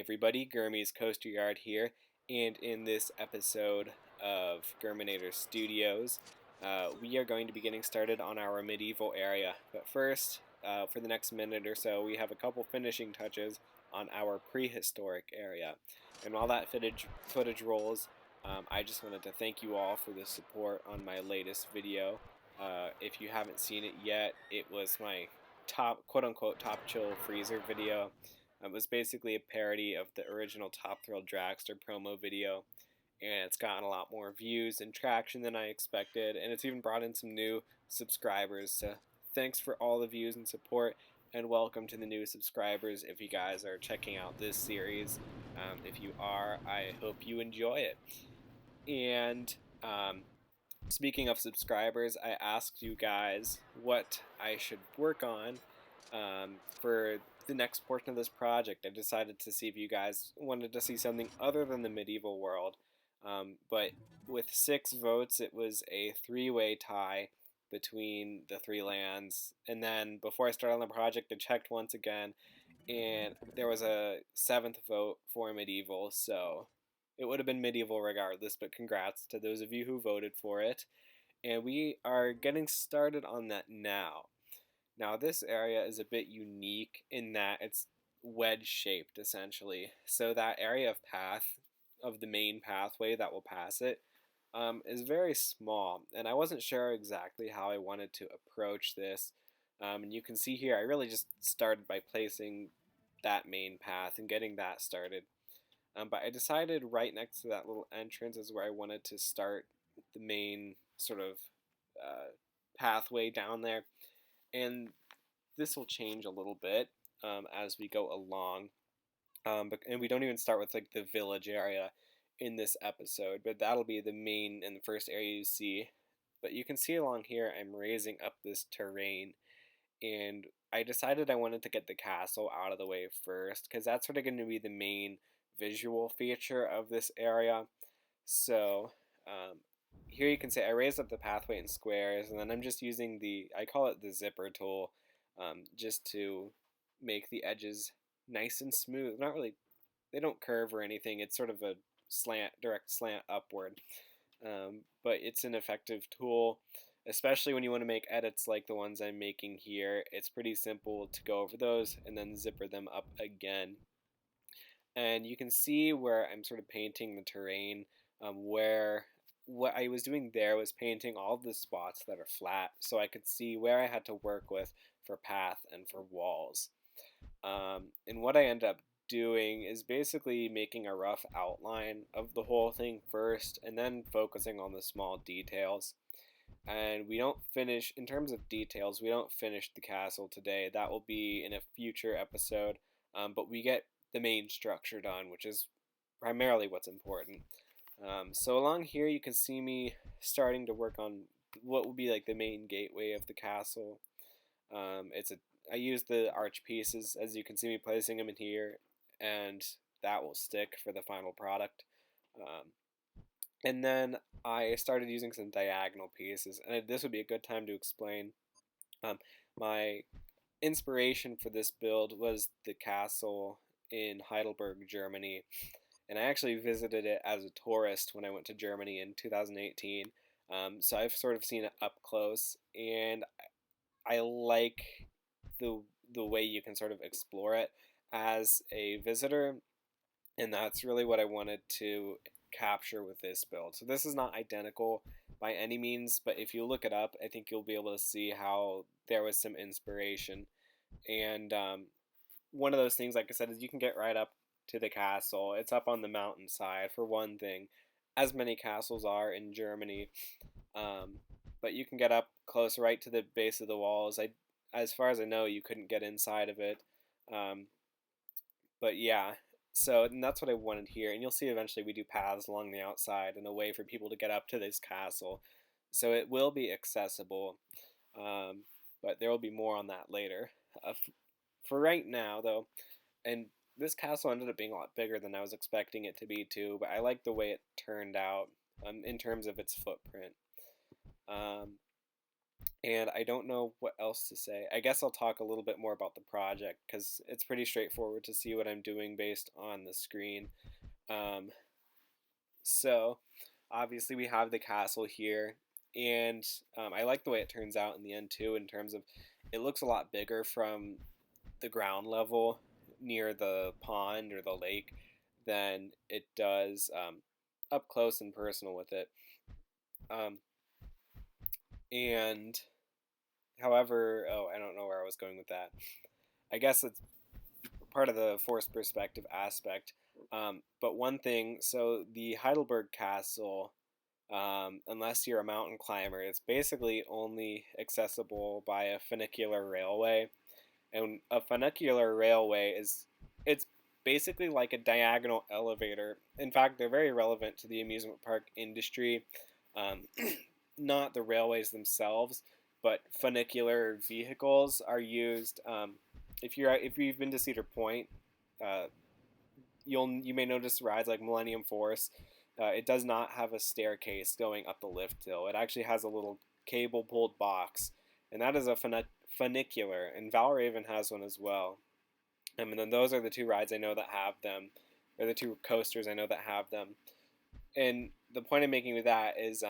everybody, Gurmy's Coaster Yard here, and in this episode of Germanator Studios, we are going to be getting started on our medieval area. But first, for the next minute or so, we have a couple finishing touches on our prehistoric area. And while that footage rolls, I just wanted to thank you all for the support on my latest video. If you haven't seen it yet, it was my top, quote-unquote, top chill freezer video. It was basically a parody of the original Top Thrill Dragster promo video, and it's gotten a lot more views and traction than I expected, and it's even brought in some new subscribers. So thanks for all the views and support, and welcome to the new subscribers if you guys are checking out this series. If you are, I hope you enjoy it. And speaking of subscribers, I asked you guys what I should work on for the next portion of this project. I decided to see if you guys wanted to see something other than the medieval world. But with 6 votes, it was a 3-way tie between the 3 lands. And then before I started on the project, I checked once again, and there was a 7th vote for medieval. So it would have been medieval regardless, but congrats to those of you who voted for it. And we are getting started on that now. Now this area is a bit unique in that it's wedge shaped essentially. So that area of path, of the main pathway that will pass it, is very small. And I wasn't sure exactly how I wanted to approach this. And you can see here I really just started by placing that main path and getting that started. But I decided right next to that little entrance is where I wanted to start the main sort of pathway down there. And this will change a little bit as we go along. And we don't even start with like the village area in this episode, but that'll be the main and the first area you see. But you can see along here I'm raising up this terrain, and I decided I wanted to get the castle out of the way first because that's sort of going to be the main visual feature of this area. So here you can see I raised up the pathway in squares, and then I'm just using I call it the zipper tool, just to make the edges nice and smooth. Not really, they don't curve or anything. It's sort of a direct slant upward. But it's an effective tool, especially when you want to make edits like the ones I'm making here. It's pretty simple to go over those and then zipper them up again. And you can see where I'm sort of painting the terrain, where what I was doing there was painting all the spots that are flat so I could see where I had to work with for path and for walls. And what I end up doing is basically making a rough outline of the whole thing first and then focusing on the small details. And we don't finish, in terms of details, we don't finish the castle today. That will be in a future episode, but we get the main structure done, which is primarily what's important. So along here you can see me starting to work on what will be like the main gateway of the castle. I use the arch pieces, as you can see me placing them in here, and that will stick for the final product. And then I started using some diagonal pieces, and this would be a good time to explain. My inspiration for this build was the castle in Heidelberg, Germany, and I actually visited it as a tourist when I went to Germany in 2018. So I've sort of seen it up close, and I like the way you can sort of explore it as a visitor, and that's really what I wanted to capture with this build. So this is not identical by any means, but if you look it up, I think you'll be able to see how there was some inspiration. And one of those things, like I said, is you can get right up to the castle. It's up on the mountainside, for one thing, as many castles are in Germany. But you can get up close right to the base of the walls. As far as I know, you couldn't get inside of it. But yeah, and that's what I wanted here. And you'll see eventually we do paths along the outside and a way for people to get up to this castle. So it will be accessible, but there will be more on that later. For right now, though, and this castle ended up being a lot bigger than I was expecting it to be too, but I like the way it turned out in terms of its footprint. And I don't know what else to say. I guess I'll talk a little bit more about the project because it's pretty straightforward to see what I'm doing based on the screen. Um, so, obviously, we have the castle here, and I like the way it turns out in the end too, in terms of it looks a lot bigger from the ground level near the pond or the lake than it does up close and personal with it. Um, and however, oh, I don't know where I was going with that. I guess it's part of the forced perspective aspect. But one thing, so the Heidelberg Castle, unless you're a mountain climber, it's basically only accessible by a funicular railway. And a funicular railway it's basically like a diagonal elevator. In fact, they're very relevant to the amusement park industry. Um, not the railways themselves, but funicular vehicles are used. If you've been to Cedar Point, uh, you may notice rides like Millennium Force. It does not have a staircase going up the lift hill. It actually has a little cable pulled box, and that is a funicular. And Valraven has one as well. And then those are the two rides I know that have them, or the two coasters I know that have them. And the point I'm making with that is,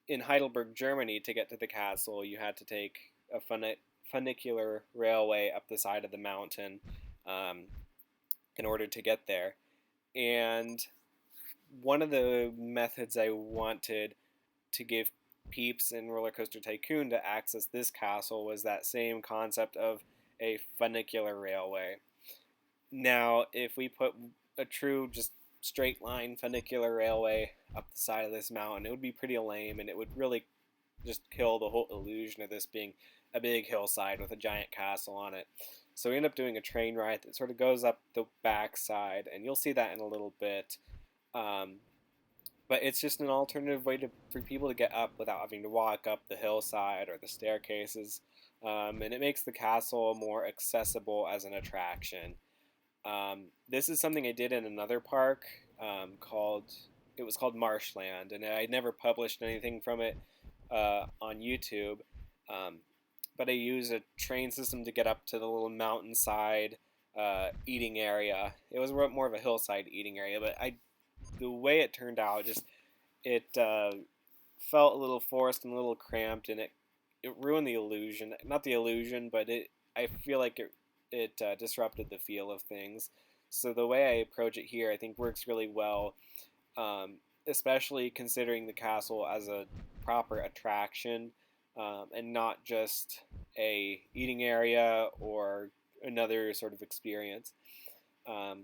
in Heidelberg, Germany, to get to the castle, you had to take a funicular railway up the side of the mountain um, in order to get there. And one of the methods I wanted to give peeps in Rollercoaster Tycoon to access this castle was that same concept of a funicular railway. Now, if we put a true, just straight line funicular railway up the side of this mountain, it would be pretty lame, and it would really just kill the whole illusion of this being a big hillside with a giant castle on it. So we end up doing a train ride that sort of goes up the backside, and you'll see that in a little bit. Um, but it's just an alternative way for people to get up without having to walk up the hillside or the staircases. And it makes the castle more accessible as an attraction. This is something I did in another park called it was called Marshland, and I never published anything from it on YouTube. Um, but I used a train system to get up to the little mountainside eating area. It was more of a hillside eating area, but the way it turned out, just it felt a little forced and a little cramped, and it ruined the illusion. Not the illusion, but I feel like it disrupted the feel of things. So the way I approach it here, I think works really well, especially considering the castle as a proper attraction and not just a eating area or another sort of experience. Um,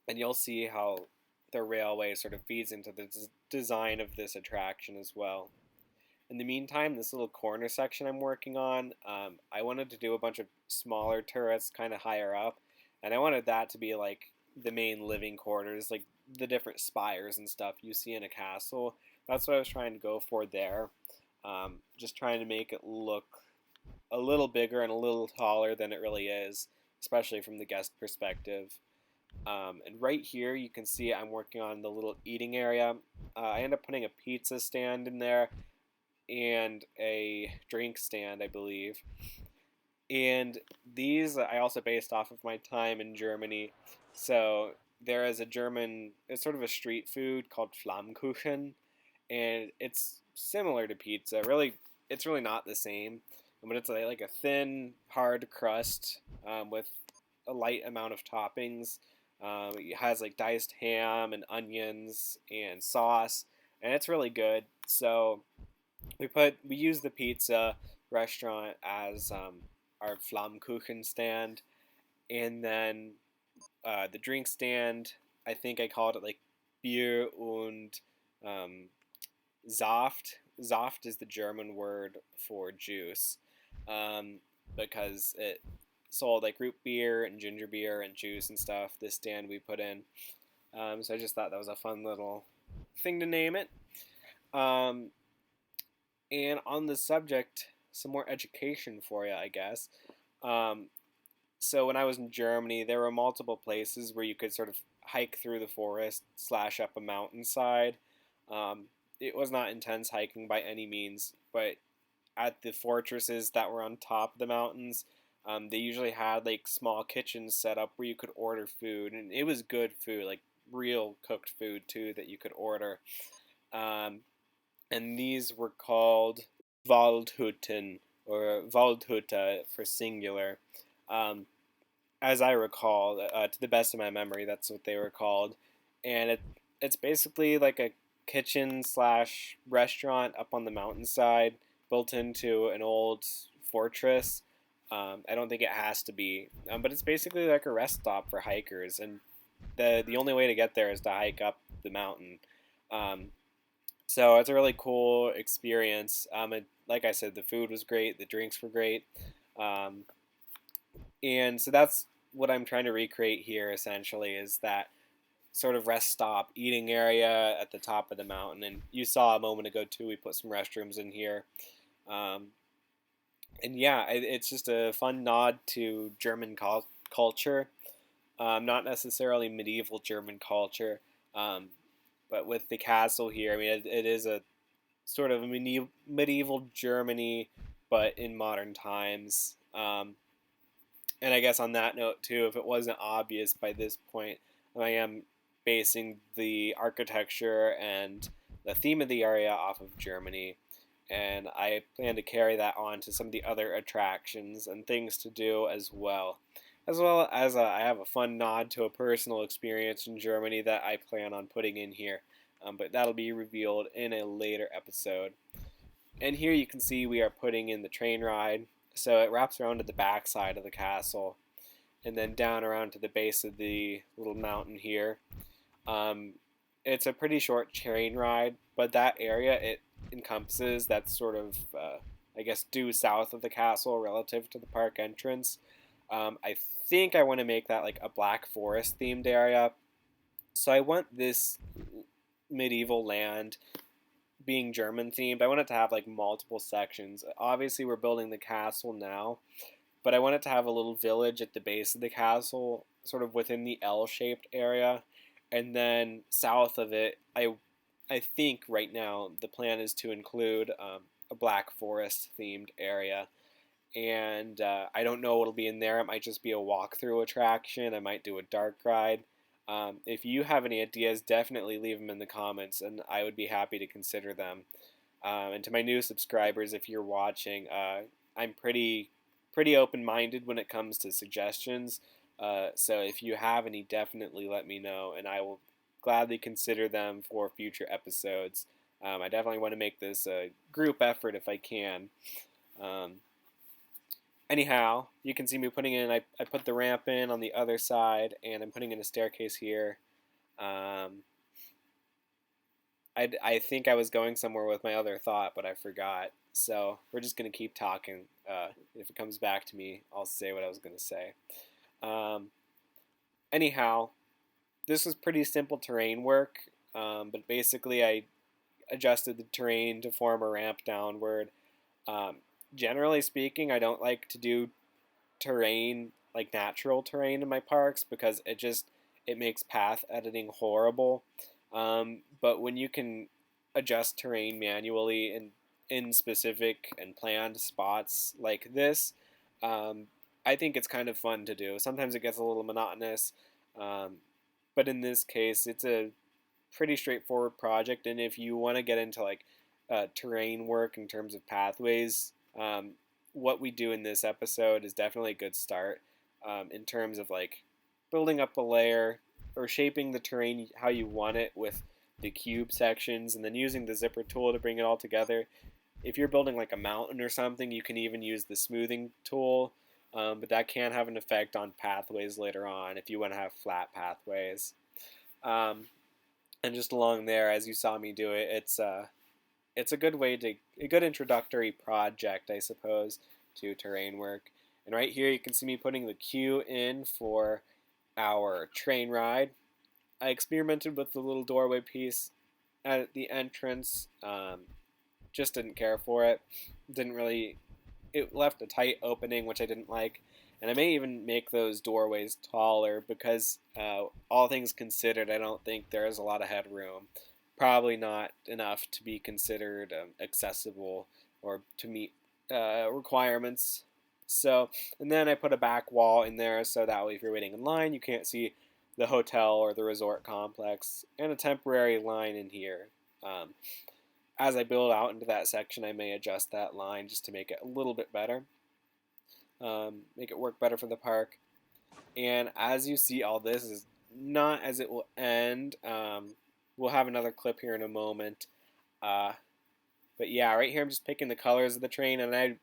and you'll see how the railway sort of feeds into the design of this attraction as well. In the meantime, this little corner section I'm working on, I wanted to do a bunch of smaller turrets kind of higher up, and I wanted that to be like the main living quarters, like the different spires and stuff you see in a castle. That's what I was trying to go for there. Just trying to make it look a little bigger and a little taller than it really is, especially from the guest perspective. And right here, you can see I'm working on the little eating area. I end up putting a pizza stand in there and a drink stand, I believe. And these I also based off of my time in Germany. So there is it's sort of a street food called Flammkuchen, and it's similar to pizza. Really, it's really not the same, but it's like a thin, hard crust with a light amount of toppings. It has like diced ham and onions and sauce, and it's really good. So we use the pizza restaurant as our Flammkuchen stand, and then the drink stand. I think I called it like Bier und um, Saft. Saft is the German word for juice, um, because it sold like root beer and ginger beer and juice and stuff. This stand we put in, so I just thought that was a fun little thing to name it. Um, and on the subject, some more education for you, I guess. Um, so when I was in Germany, there were multiple places where you could sort of hike through the forest slash up a mountainside. Um, it was not intense hiking by any means, but at the fortresses that were on top of the mountains, they usually had like small kitchens set up where you could order food, and it was good food, like real cooked food too that you could order. Um, and these were called Waldhütten or Waldhütte for singular. Um, as I recall, to the best of my memory, that's what they were called, and it's basically like a kitchen slash restaurant up on the mountainside, built into an old fortress. I don't think it has to be, but it's basically like a rest stop for hikers, and the only way to get there is to hike up the mountain. Um, so it's a really cool experience. Like I said, the food was great, the drinks were great. Um, and so that's what I'm trying to recreate here essentially is that sort of rest stop eating area at the top of the mountain. And you saw a moment ago too, we put some restrooms in here. Um, and yeah, it's just a fun nod to German culture, not necessarily medieval German culture, um, but with the castle here, I mean, it is a sort of medieval Germany, but in modern times. And I guess on that note too, if it wasn't obvious by this point, I am basing the architecture and the theme of the area off of Germany, and I plan to carry that on to some of the other attractions and things to do as well. As well as I have a fun nod to a personal experience in Germany that I plan on putting in here, but that'll be revealed in a later episode. And here you can see we are putting in the train ride, so it wraps around to the back side of the castle and then down around to the base of the little mountain here. Um, it's a pretty short train ride, but that area it encompasses that's sort of, I guess, due south of the castle relative to the park entrance. I think I want to make that like a Black Forest themed area. So I want this medieval land being German themed. I want it to have like multiple sections. Obviously, we're building the castle now, but I want it to have a little village at the base of the castle, sort of within the L-shaped area, and then south of it, I think right now the plan is to include a Black Forest themed area, and I don't know what'll be in there. It might just be a walkthrough attraction. I might do a dark ride. If you have any ideas, definitely leave them in the comments, and I would be happy to consider them. And to my new subscribers, if you're watching, I'm pretty open-minded when it comes to suggestions. So if you have any, definitely let me know, and I will gladly consider them for future episodes. I definitely want to make this a group effort if I can. Um, Anyhow, you can see me putting in, I put the ramp in on the other side, and I'm putting in a staircase here. Um, I think I was going somewhere with my other thought, but I forgot. So we're just going to keep talking. If it comes back to me, I'll say what I was going to say. Um, Anyhow, this was pretty simple terrain work, but basically I adjusted the terrain to form a ramp downward. Um, Generally speaking, I don't like to do terrain like natural terrain in my parks because it makes path editing horrible. But when you can adjust terrain manually in specific and planned spots like this, um, I think it's kind of fun to do. Sometimes it gets a little monotonous, um, but in this case, it's a pretty straightforward project. And if you want to get into like terrain work in terms of pathways, what we do in this episode is definitely a good start in terms of like building up a layer or shaping the terrain how you want it with the cube sections and then using the zipper tool to bring it all together. If you're building like a mountain or something, you can even use the smoothing tool, but that can have an effect on pathways later on if you want to have flat pathways. Um, and just along there, as you saw me do it, it's a a good introductory project, I suppose, to terrain work. And right here, you can see me putting the cue in for our train ride. I experimented with the little doorway piece at the entrance. Just didn't care for it. Didn't really. It left a tight opening, which I didn't like. And I may even make those doorways taller because, all things considered, I don't think there is a lot of headroom. Probably not enough to be considered accessible or to meet requirements. So, and then I put a back wall in there so that way if you're waiting in line, you can't see the hotel or the resort complex, and a temporary line in here. Um, as I build out into that section, I may adjust that line just to make it a little bit better, make it work better for the park. And as you see, all this is not as it will end. We'll have another clip here in a moment. But yeah, right here I'm just picking the colors of the train, and I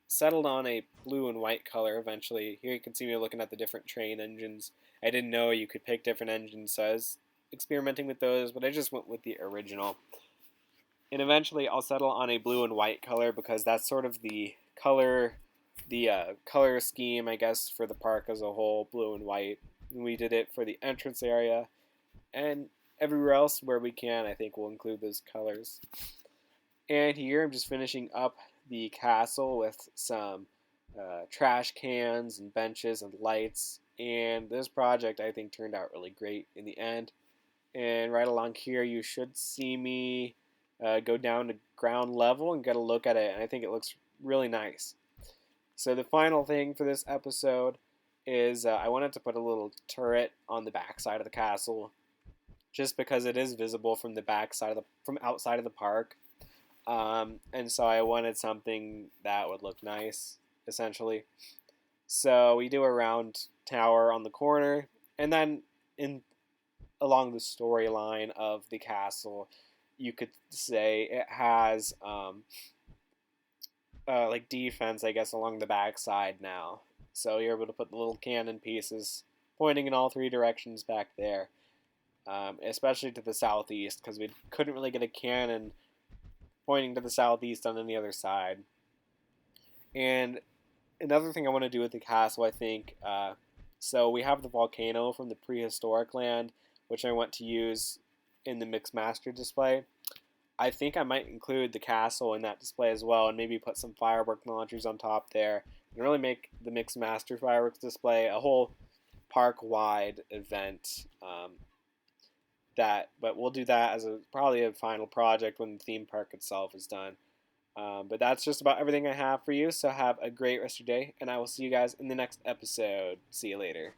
settled on a blue and white color eventually. Here you can see me looking at the different train engines. I didn't know you could pick different engines, so I was experimenting with those, but I just went with the original. And eventually I'll settle on a blue and white color because that's sort of the color scheme, I guess, for the park as a whole, blue and white. And we did it for the entrance area, and everywhere else where we can, I think we'll include those colors. And here I'm just finishing up the castle with some trash cans and benches and lights. And this project, I think, turned out really great in the end. And right along here, you should see me go down to ground level and get a look at it. And I think it looks really nice. So the final thing for this episode is I wanted to put a little turret on the back side of the castle, just because it is visible from the back side of from outside of the park. And so I wanted something that would look nice, essentially. So we do a round tower on the corner, and then in along the storyline of the castle, you could say it has like defense, I guess, along the back side now. So you're able to put the little cannon pieces pointing in all three directions back there, especially to the southeast, because we couldn't really get a cannon pointing to the southeast on any other side. And another thing I want to do with the castle, I think, so we have the volcano from the prehistoric land, which I want to use in the Mixed Master display. I think I might include the castle in that display as well, and maybe put some firework launchers on top there, and really make the Mixed Master fireworks display a whole park-wide event. But we'll do that as probably a final project when the theme park itself is done. But that's just about everything I have for you. So have a great rest of your day, and I will see you guys in the next episode. See you later.